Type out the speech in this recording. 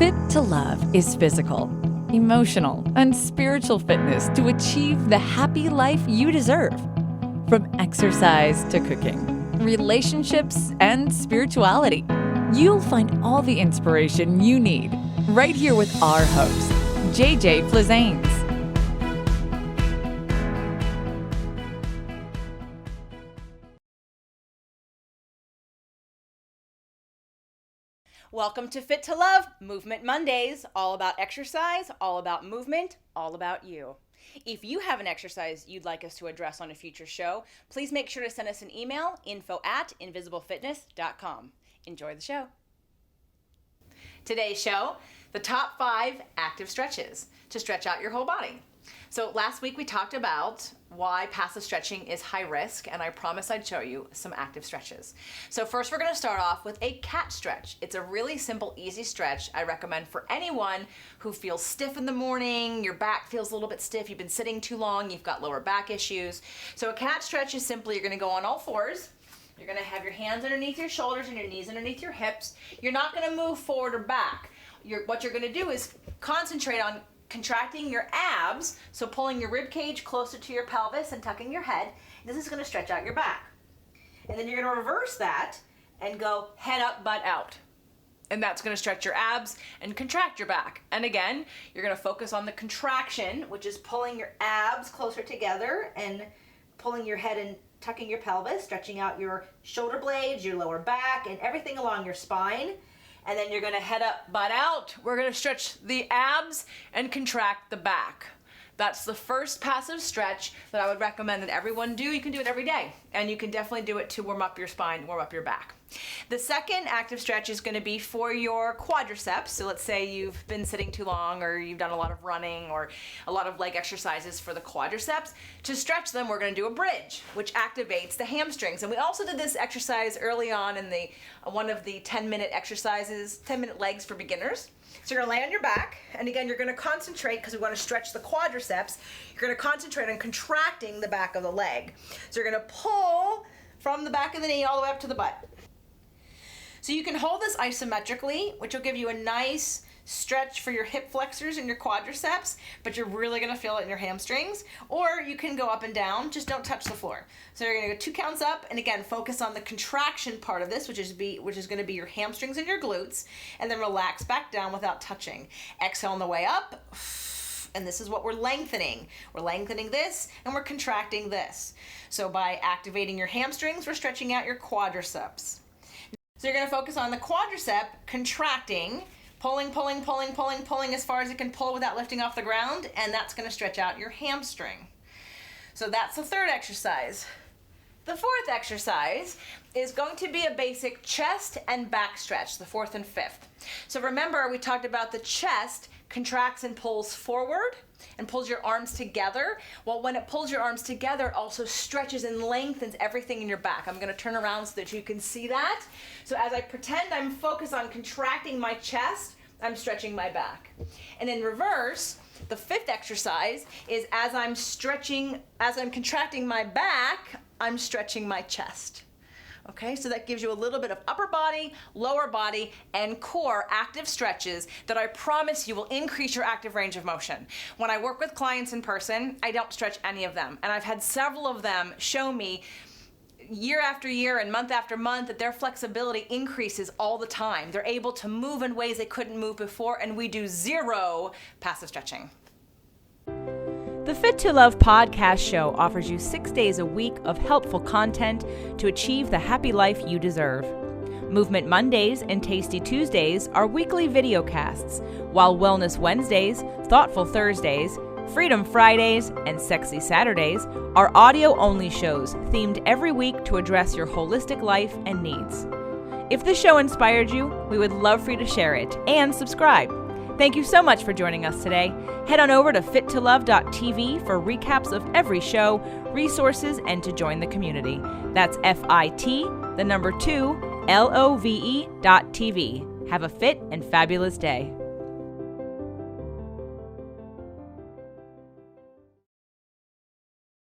Fit to Love is physical, emotional, and spiritual fitness to achieve the happy life you deserve. From exercise to cooking, relationships, and spirituality, you'll find all the inspiration you need right here with our host, JJ Flizanes. Welcome to Fit to Love, Movement Mondays, all about exercise, all about movement, all about you. If you have an exercise you'd like us to address on a future show, please make sure to send us an email, info@invisiblefitness.com. Enjoy the show. Today's show, the top 5 active stretches to stretch out your whole body. So last week we talked about why passive stretching is high risk, and I promised I'd show you some active stretches. So first we're going to start off with a cat stretch. It's a really simple, easy stretch I recommend for anyone who feels stiff in the morning, your back feels a little bit stiff, you've been sitting too long, you've got lower back issues. So a cat stretch is simply, you're going to go on all fours. You're going to have your hands underneath your shoulders and your knees underneath your hips. You're not going to move forward or back. What you're going to do is concentrate on contracting your abs, so pulling your rib cage closer to your pelvis and tucking your head. This is going to stretch out your back. And then you're going to reverse that and go head up, butt out. And that's going to stretch your abs and contract your back. And again, you're going to focus on the contraction, which is pulling your abs closer together and pulling your head and tucking your pelvis, stretching out your shoulder blades, your lower back, and everything along your spine. And then you're going to head up, butt out. We're going to stretch the abs and contract the back. That's the first passive stretch that I would recommend that everyone do. You can do it every day, and you can definitely do it to warm up your spine, warm up your back. The second active stretch is going to be for your quadriceps. So let's say you've been sitting too long, or you've done a lot of running or a lot of leg exercises for the quadriceps. To stretch them, we're going to do a bridge, which activates the hamstrings. And we also did this exercise early on in one of the 10-minute exercises, 10-minute legs for beginners. So you're going to lay on your back, and again, you're going to concentrate, because we want to stretch the quadriceps, you're going to concentrate on contracting the back of the leg. So you're going to pull from the back of the knee all the way up to the butt. So you can hold this isometrically, which will give you a nice stretch for your hip flexors and your quadriceps, but you're really going to feel it in your hamstrings. Or you can go up and down, just don't touch the floor. So you're going to go 2 counts up, and again, focus on the contraction part of this, which is going to be your hamstrings and your glutes, and then relax back down without touching. Exhale on the way up, and this is what we're lengthening. We're lengthening this, and we're contracting this. So by activating your hamstrings, we're stretching out your quadriceps. So you're going to focus on the quadricep contracting, pulling as far as it can pull without lifting off the ground, and that's going to stretch out your hamstring. So that's the third exercise. The fourth exercise is going to be a basic chest and back stretch, the fourth and fifth. So remember, we talked about the chest contracts and pulls forward and pulls your arms together. Well, when it pulls your arms together, it also stretches and lengthens everything in your back. I'm going to turn around so that you can see that. So as I pretend I'm focused on contracting my chest, I'm stretching my back. And in reverse, the fifth exercise is as I'm contracting my back, I'm stretching my chest. Okay, so that gives you a little bit of upper body, lower body, and core active stretches that I promise you will increase your active range of motion. When I work with clients in person, I don't stretch any of them. And I've had several of them show me year after year and month after month that their flexibility increases all the time. They're able to move in ways they couldn't move before, and we do 0 passive stretching. The Fit to Love podcast show offers you 6 days a week of helpful content to achieve the happy life you deserve. Movement Mondays and Tasty Tuesdays are weekly videocasts, while Wellness Wednesdays, Thoughtful Thursdays, Freedom Fridays, and Sexy Saturdays are audio-only shows themed every week to address your holistic life and needs. If this show inspired you, we would love for you to share it and subscribe. Thank you so much for joining us today. Head on over to fittolove.tv for recaps of every show, resources, and to join the community. That's FIT, the number 2, LOVE.tv. Have a fit and fabulous day.